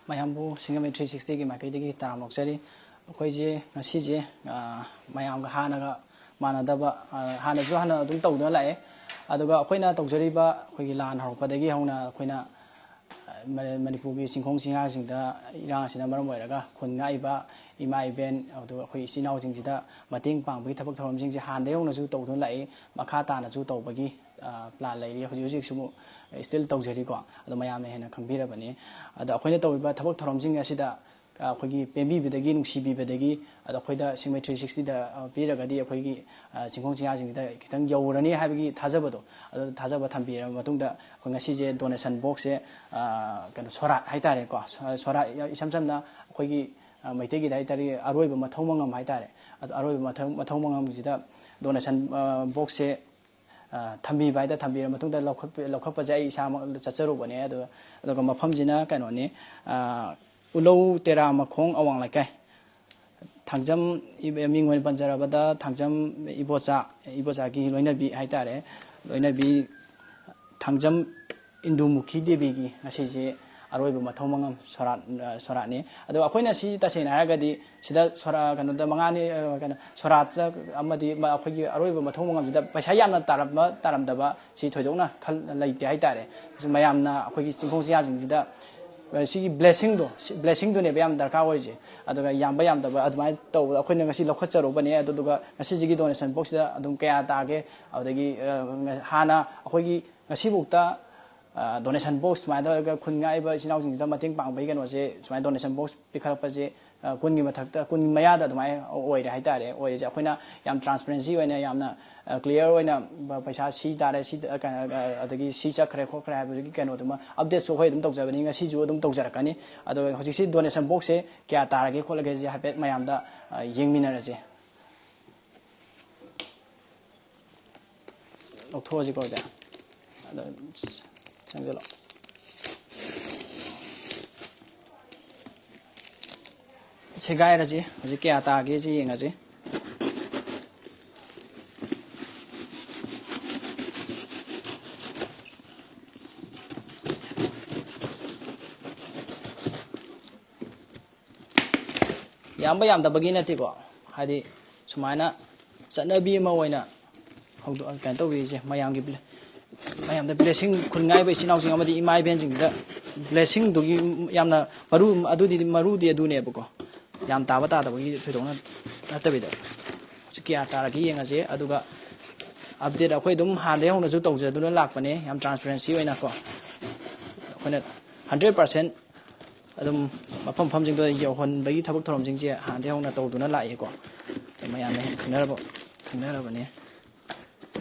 mayambu Singame 360 ki maikaidagi taram lokchari akhoi ngasi mayam ga hanaga manadaba hana ju hana adum tawduna lae aduga akhoi tawjariba akhoi lan haupadagi hauna akhoi Manipur ki singkhong singa singda irang asina maram oiraga khunga iba ima iben adu akhoi sinau singda mating pangbagi thabak thorom sing je han deong na ju tawduna lae makha ta na ju tawbagi plan lairi hojik sumu still tawjari ko adu mayam ne hena khangbira bani adu akhoi tawba thabak thorom sing asida akhoi pembi bidagi nungsibi bidagi adu akhoi da Singame 360 da piragadi akhoi gi singkhong singa singda kitang yaurani habagi thajabado adu thajaba thambira matungda akhoi ngasi je donation box se kano sora haitare ko sora isam samna akhoi gi maitegi dai tari aroiba mathau mangam haitare adu aroiba mathau mangam jida donation box se thambi baida thambira matungda lokhap jai isa chacharo bane adu adu mafam jina kano ni Ulau tera makhong awang lakai thangjam mingwen panjarabada thangjam ibocha ki loina bi haitare loina bi thangjam indumukhi devi ki ngasi je aroiba mathau mangam sora ni ado akhoina si tasena haragadi sida sora kanu da mangani kana sora cha amadi akhoi gi aroiba mathau mangam sida paisa yamna taram daba si thoidokna khal laite haitare mayamna akhoi gi singkhong sia jing sida si blessing do ne bayam darka oije aduga yamba yam da admai to akhoi ngasi lokhacharo bane aduga ngasi jigi donation box da adum kaya tage adagi hana akhoi gi ngasi bukta donation box mai da khunga iba sinau jing da mating pang bai kano je mai donation box pikharpa je kungi mathakta kun maya da admai oire haitare oije akhoi yam transparency oina yamna clear oina paisa si tare si adagi si chakre khokre habagi kano duma update so hoi dum tawjabani ngasi ju dum tawjarakani ado hojik si donation box se kya tarage kholage je habet mayam da yengminara je oktoji ko da ado changelo chegaira je hojik kya tage je yenga je yamba yam da bagina ti ko hadi sumaina chanabi ma oina haudu kan to wi je mayam da blessing khungai bai sinau sing amadi imai ben jing da blessing du yamna maru di adu ne bako yam ta bata da bagi thidona natabi da kya taragi yenga je aduga update akhoi dum han de hona ju tawja duna lakpane yam transparency oina ko khona 100% adum mafam pham jing do yohon bagi thabak thorom jing je han de hona tawduna lai ko mayam ne khnara bane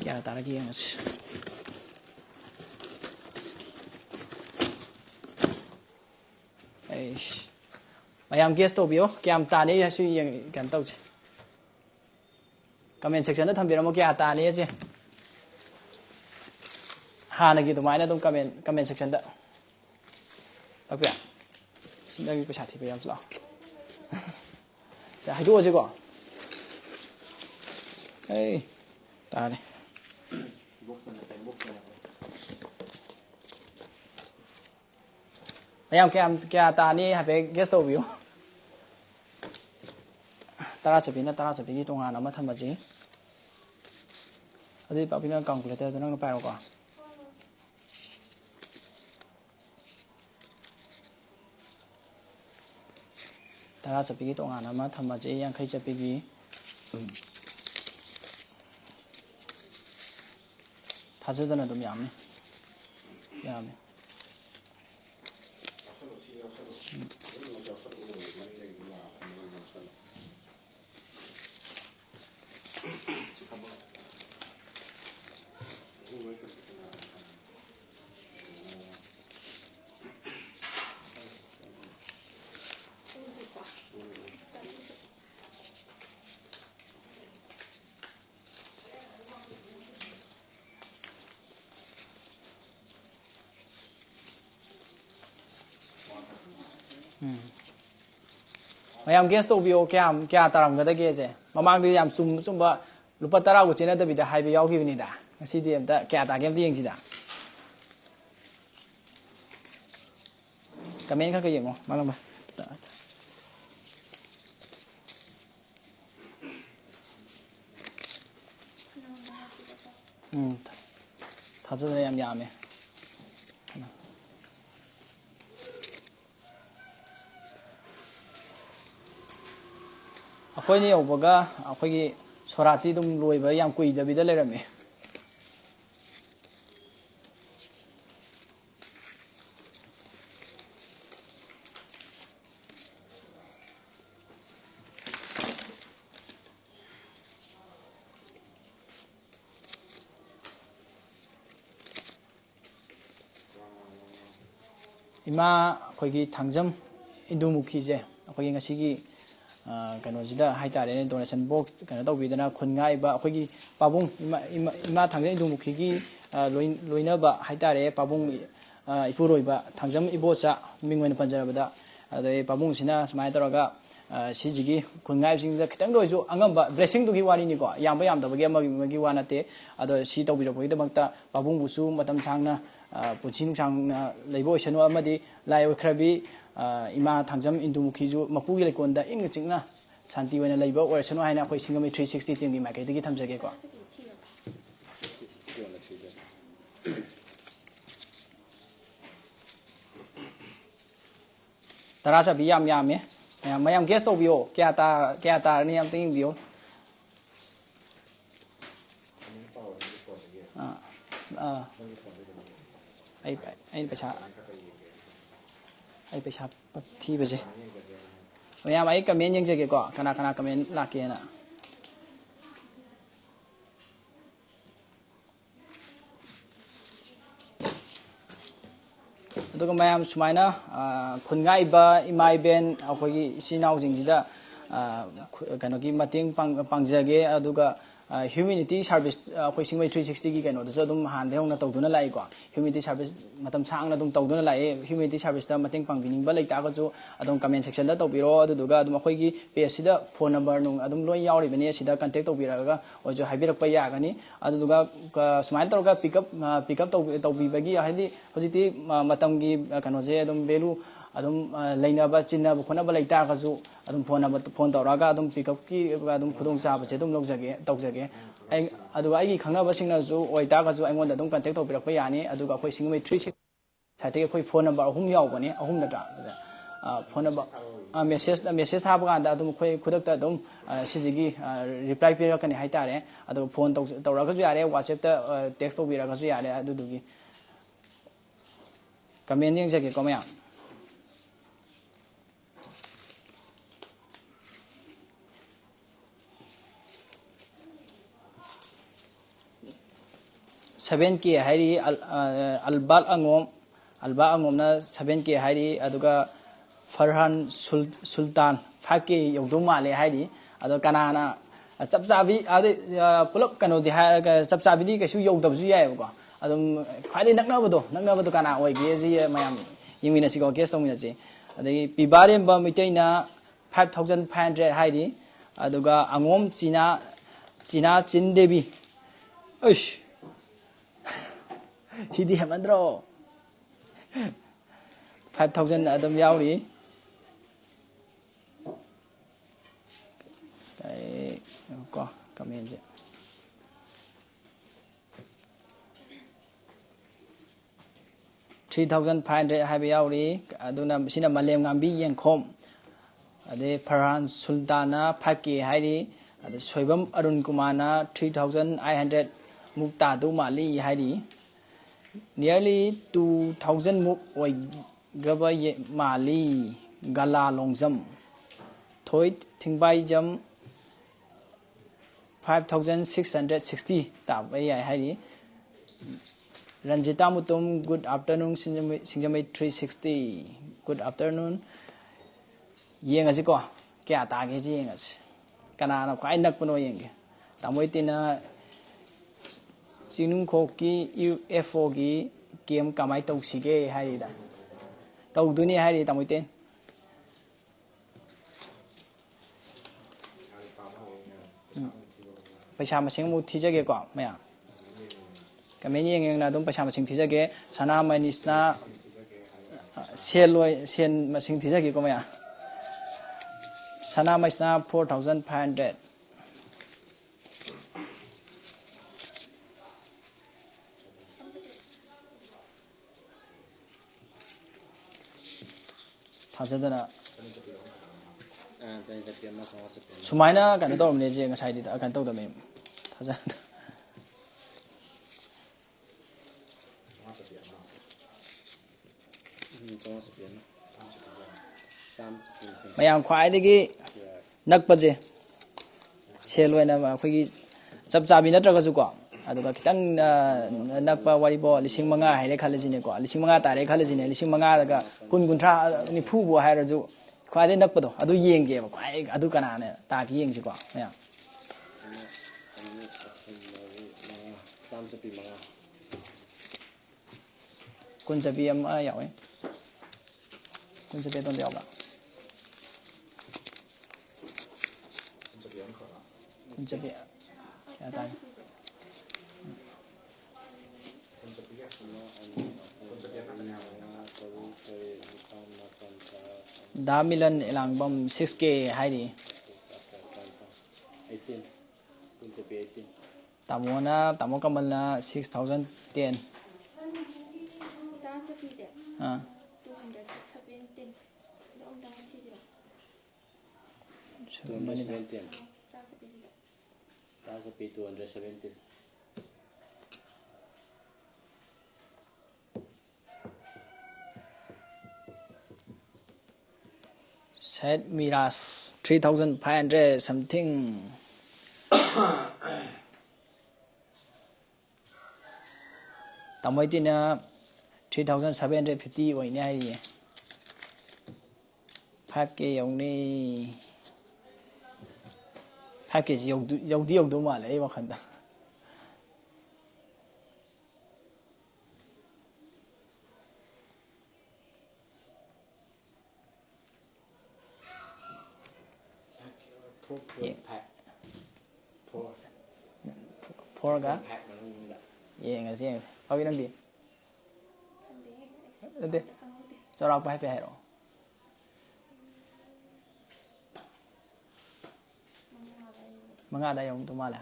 kya taragi yenga mayam guess to bio kyam tani su yeng kan tawchi comment section da thambiramo kya tani je hana gi dumaina dum comment section da bakya sinagi paisa thi bayam chla ja haidu je ko ei tani mayam kya tani habe guess to bio tara chabi tonga na ma thamaji adi papina calculator da nang pa ro ko tara chabi tonga na ma thamaji yang khai chabi thajadana dum yamni mayam guess to bio kya taram ga da ge je mamang di yam chumba lupa tara go chena da bi da hai bi yaw gi ni da ngasi di am da kya ta game ti yeng si da comment khác cái gì không mang lên thật sự là em nhảm này akwai ne yobaga akwai gi sorati dum loiba yam kui da bida lerame ima akwai gi thangjam indumukhi je akwai gi ngasi gi kanosidda haitare donation box kana tawbidana khunga iba akhoi pabung ima thangjam indumukhi gi loinaba haitare pabung ipuroiba thangjam ibocha mingwen panjarabada adai pabung sina smai toraga sijigi khunga ibsing da khitang doisu angamba blessing du gi wari ni ko yamba yamda bagi amagi wanate ado si tawbira bagi damakta pabung busu matam changna puchi nungchang leibo isanu amadi lai khrabi ima thangjam indumukhi ju mapugi lekonda ing chingna santi wena leiba orsano haina khoi singami 360 team gi makai digi thamjage ko tarasa bi yam yam me mayam guest to bio kya ta ni am ting bio ai pecha thi baje mayam ai comment yang jage ko kana comment la ke na aduga mayam sumaina khungai ba imai ben akhoi sinau jingjida kano gi mating pangjage aduga humanity service akhoi singmai 360 gi kano da dum han deong na tawduna lai ko humanity service matam sang na dum tawduna lai humanity service da mating pangbining ba leita ga ju adum comment section da tawbiro aduga adum akhoi gi page sida phone number nung adum loi yauri bani sida contact tawbiraga ojo haibirak pa ya gani aduga sumain tawga pick up tawbibagi hadi hojiti matam gi kano je adum value adum leinaba chinaba khonaba leita ga ju adum phone tawraga adum pick up ki adum khudong cha ba che dum logjage tawjage ai aduga ai gi khangnaba singna ju oita ga ju aingon da dum contact tawbirak pa yani aduga akhoi singmai 36 साइते अखोई phone number अहुम यावबने अहुम नटा phone number message थाब गांदा अदुम अखोई खुदकता अदुम सिजिगी reply पिरकनी हाइतारे अदु फोन तौरगजु यारे व्हाट्सएप ता टेक्स्ट तौबिरगजु यारे अदुदुगी कमेंट यंगजगे कमया 7K हाइरी अल्बा अंगोम ना 7K हाइरी अदुगा फरहान सुल्तान 5K यौदो माले हाइरी अदो कनाना चपचाबी आदे पुलप कनो दि चपचाबी दी कैसु यौदबजु यायबको अदुम खाली नकनाबदो कना ओइगे जी मयाम यिमिना सिगो गेस्ट तोमिना जे अदे पिबारेम बा मिटेना 5500 हाइरी अदुगा अंगोम चीना चिनदेवी उश सिदी हेमंद्रो 5000 अदम यावरी को कमेंट 3500 हाइब यावरी अदुना सिना मलेम गांबी येंखोम अदे फरहान सुल्ताना 5K हाइरी अदे सोइबम अरुण कुमारना 3800 मुक्ता दु माली हाइरी nearly 2000 muk oi gaba ye mali gala longjam thoi thingbai jam 5660 ta bai ai hari Ranjita Mutum good afternoon singjamai 360 good afternoon yengasi ko kya ta ge ji yengasi kana na khwai nak puno yenge tamoi tina Sinung Koki UFO gi game kamai tau sige hari da tau duni hari tamuiten paisa masing mu thijage ko maya kameni yeng na dum paisa masing thijage sana manisna sen masing thijagi ko maya sana maisna 4500 thajadana sumaina kan to ne je ngasai di kan to da me thajada mayam khwai de gi nak pa je sel oina ma khoi gi chap chabi na traga su ko aduga kitang nak pa wari bo lising manga haile khalaji ne ko lising manga tare khalaji ne lising manga daga kun kunthra ni phu bo haira ju khwai de nak pa do adu yeng ge ba khwai adu kana ne ta ki yeng si ko mayam kun chabi am a yaw ai kun chabi don yaw ba kun chabi ya ta damilan elangbam 6k hairi 18 tamona tamo kamalna 6010 217 Set Miras 3500 something tamoitina 3750 oine hai 5k yongni 5k yongdi yongdo male ai wakhanda Four ga yeah ngasi how you nang di ade chora pa pe hero manga da yong tu mala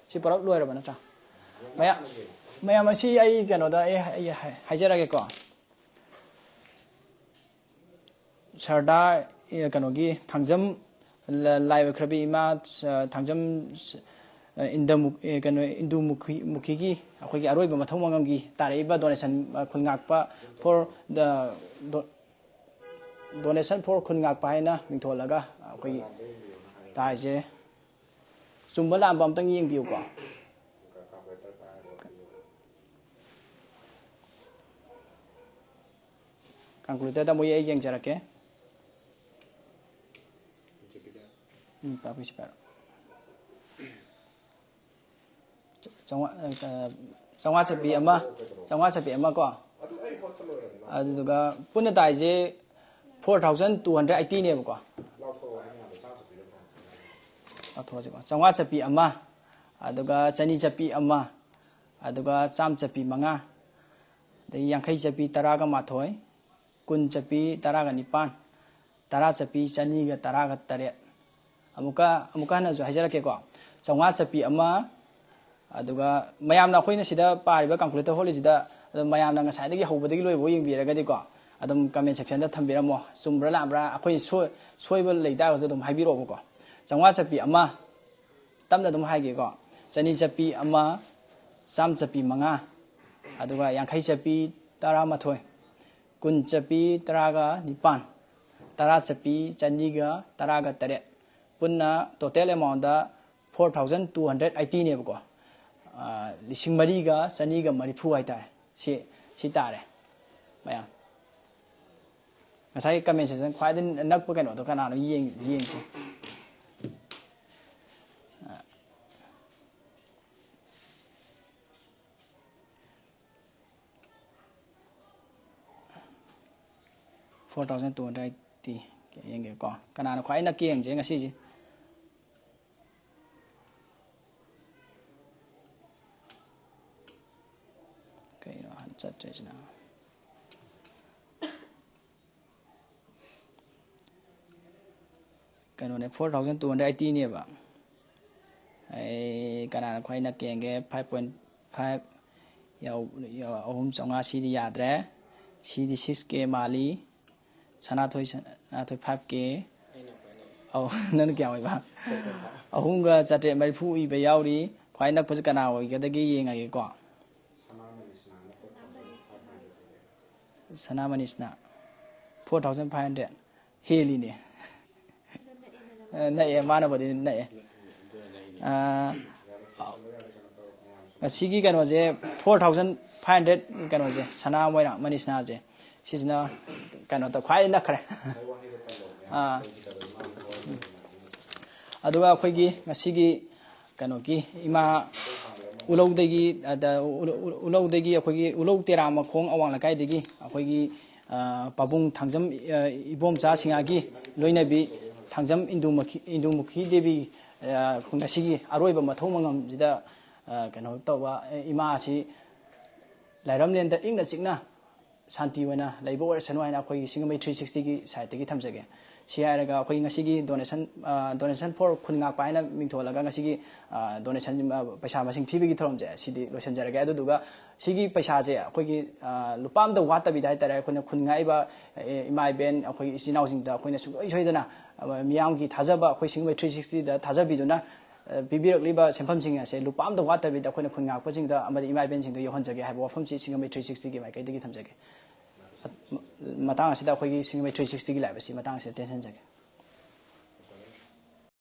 si parok luar ba na ta maya masi ai kano da ai hajara ke ko sarda kano gi thangjam live khrabi ma thangjam indam kano indu mukhi gi akhoi gi aroi ba mathong mangam gi tare ba donation khungak pa for the donation for khungak pa na mingtholaga akhoi ta je chumba lam bam tang yeng biu ko calculator da moi yeng jarake papi separo changwa chapi ama ko aduga punna tai je 4280 ne ko atho je ko changwa chapi ama aduga chani chapi ama aduga cham chapi manga dai yankhai chapi 10 ga mathoi kun chapi 10 ga nipan 10 chapi chani ga 10 ga 8 amuka na jo hajara ke ko changwa chapi ama aduga mayamna khoina sida pariba calculator holi sida mayamna nga sai dagi hobadagi loi bo yeng biraga di ko adum comment section da thambiramo chumbra lambra akhoi soiba leida ga dum haibiro ko changwa chapi ama tamna dum haige ko chani chapi ama sam chapi manga aduga yankhai chapi 10 mathoi kun chapi 10 ga nipan 10 chapi chani ga 10 ga 8 punna total amount da 4280 ne ko lising mari ga chani ga marifu ai ta si tare maya ngasai comment section khwai din nak pa kano to kana no yeng si 4280 yenge ko kana no khwai na keng je ngasi ji ꯆꯠꯇ꯭ꯔꯤꯁꯤꯅ ꯀꯩꯅꯣꯅꯦ 4280ꯅꯦꯕ ꯑꯩ ꯀꯅꯥꯅ ꯈ꯭ꯋꯥꯏ ꯅꯛꯀꯦꯡꯒꯦ 5.5 ꯑꯍꯨꯝ ꯆꯥꯝꯃꯉꯥ ꯁꯤꯗꯤ ꯌꯥꯗ꯭ꯔꯦ ꯁꯤꯗꯤ 6K ꯃꯥꯜꯂꯤ ꯁꯅꯥꯊꯣꯏ 5K ꯅꯪꯅ ꯀꯌꯥ ꯑꯣꯏꯕ ꯑꯍꯨꯝꯒ ꯆꯥꯇ꯭ꯔꯦꯠ ꯃꯔꯤꯐꯨ ꯏꯕ ꯌꯥꯎꯔꯤ ꯈ꯭ꯋꯥꯏ ꯅꯛꯄꯁꯦ ꯀꯅꯥ ꯑꯣꯏꯒꯗꯒꯦ ꯌꯦꯡꯉꯒꯦꯀꯣ ꯁꯅꯥꯃꯅꯤꯁꯅ 4500 ꯍꯦꯜꯂꯤꯅꯦ ꯅꯛꯑꯦ ꯃꯥꯅꯕꯨꯗꯤ ꯅꯛꯑꯦ ꯉꯁꯤꯒꯤ ꯀꯩꯅꯣꯁꯦ 4500 ꯀꯩꯅꯣꯁꯦ ꯁꯅꯥ ꯃꯣꯏꯔꯥꯡ ꯃꯅꯤꯁꯅꯥꯁꯦ ꯁꯤꯁꯤꯅ ꯀꯩꯅꯣꯗ ꯈ꯭ꯋꯥꯏ ꯅꯛꯈ꯭ꯔꯦ ꯑꯗꯨꯒ ꯑꯩꯈꯣꯏꯒꯤ ꯉꯁꯤꯒꯤ ꯀꯩꯅꯣꯒꯤ ꯏꯃꯥ ꯎꯂꯧꯗꯒꯤ ꯑꯩꯈꯣꯏꯒꯤ ꯎꯂꯧ ꯇꯦꯔꯥ ꯃꯈꯣꯡ ꯑꯋꯥꯡ ꯂꯩꯀꯥꯏꯗꯒꯤ ꯑꯩꯈꯣꯏꯒꯤ ꯄꯥꯕꯨꯡ ꯊꯥꯡꯖꯝ ꯏꯕꯣꯝꯆꯥ ꯁꯤꯡꯉꯥꯒꯤ ꯂꯣꯏꯅꯕꯤ ꯊꯥꯡꯖꯝ ꯏꯟꯗꯨꯃꯨꯈꯤ ꯗꯦꯕꯤ ꯉꯁꯤꯒꯤ ꯑꯔꯣꯏꯕ ꯃꯊꯧ ꯃꯉꯝꯁꯤꯗ ꯀꯩꯅꯣ ꯇꯧꯕ ꯏꯃꯥ ꯑꯁꯤ ꯂꯥꯏꯔꯝꯂꯦꯟꯗ ꯏꯪꯅ ꯆꯤꯛꯅ ꯁꯥꯟꯇꯤ ꯑꯣꯏꯅ ꯂꯩꯕ ꯑꯣꯏꯔꯁꯅꯨ ꯍꯥꯏꯅ ꯑꯩꯈꯣꯏꯒꯤ ꯁꯤꯡꯖꯃꯩ 360ꯒꯤ ꯁꯥꯏꯠꯇꯒꯤ ꯊꯝꯖꯒꯦ ꯁꯤ ꯍꯥꯏꯔꯒ ꯑꯩꯈꯣꯏ ꯉꯁꯤꯒꯤ ꯗꯣꯅꯦꯁꯟ ꯐꯣꯔ ꯈꯨꯟ ꯉꯥꯛꯄ ꯍꯥꯏꯅ ꯃꯤꯡꯊꯣꯜꯂꯒ ꯉꯁꯤꯒꯤ ꯗꯣꯅꯦꯁꯟ ꯄꯩꯁꯥ ꯃꯁꯤꯡ ꯊꯤꯕꯒꯤ ꯊꯧꯔꯝꯁꯦ ꯁꯤꯗꯤ ꯂꯣꯏꯁꯤꯟꯖꯔꯒꯦ ꯑꯗꯨꯗꯨꯒ ꯁꯤꯒꯤ ꯄꯩꯁꯥꯁꯦ ꯑꯩꯈꯣꯏꯒꯤ ꯂꯨꯄꯥ ꯑꯃꯇ ꯋꯥꯠꯇꯕꯤꯗ ꯍꯥꯏꯇꯥꯔꯦ ꯑꯩꯈꯣꯏꯅ ꯈꯨꯟ ꯉꯥꯛꯏꯕ ꯏꯃꯥ ꯏꯕꯦꯟ ꯑꯩꯈꯣꯏꯒꯤ ꯏꯆꯤꯜ ꯏꯅꯥꯎꯁꯤꯡꯗ ꯑꯩꯈꯣꯏꯅ ꯁꯨꯡꯁꯣꯏ ꯁꯣꯏꯗꯅ ꯃꯤꯌꯥꯝꯒꯤ ꯊꯥꯖꯕ ꯑꯩꯈꯣꯏ ꯁꯤꯡꯖꯃꯩ 360ꯗ ꯊꯥꯖꯕꯤꯗꯨꯅ ꯄꯤꯕꯤꯔꯛꯂꯤꯕ ꯁꯦꯟꯐꯝꯁꯤꯡ ꯑꯁꯦ ꯂꯨꯄꯥ ꯑꯃꯇ ꯋꯥꯠꯇꯕꯤꯗ ꯑꯩꯈꯣꯏꯅ ꯈꯨꯟ ꯉꯥꯛꯄꯁꯤꯡꯗ ꯑꯃꯗꯤ ꯏꯃꯥ ꯏꯕꯦꯟꯁꯤꯡꯗ ꯌꯧꯍꯟꯖꯒꯦ ꯍꯥꯏꯕ ꯋꯥꯐꯝꯁꯤ ꯁꯤꯡꯖꯃꯩ 360ꯒꯤ ꯃꯥꯏꯀꯩꯗꯒꯤ ꯊꯝꯖꯒꯦ ꯃꯇꯥꯡ ꯑꯁꯤꯗ ꯑꯩꯈꯣꯏꯒꯤ ꯁꯤꯡꯖꯃꯩ 360ꯒꯤ ꯂꯥꯏꯕ ꯑꯁꯤ ꯃꯇꯥꯡ ꯑꯁꯤꯗ ꯇꯦꯟꯁꯤꯟꯖꯒꯦ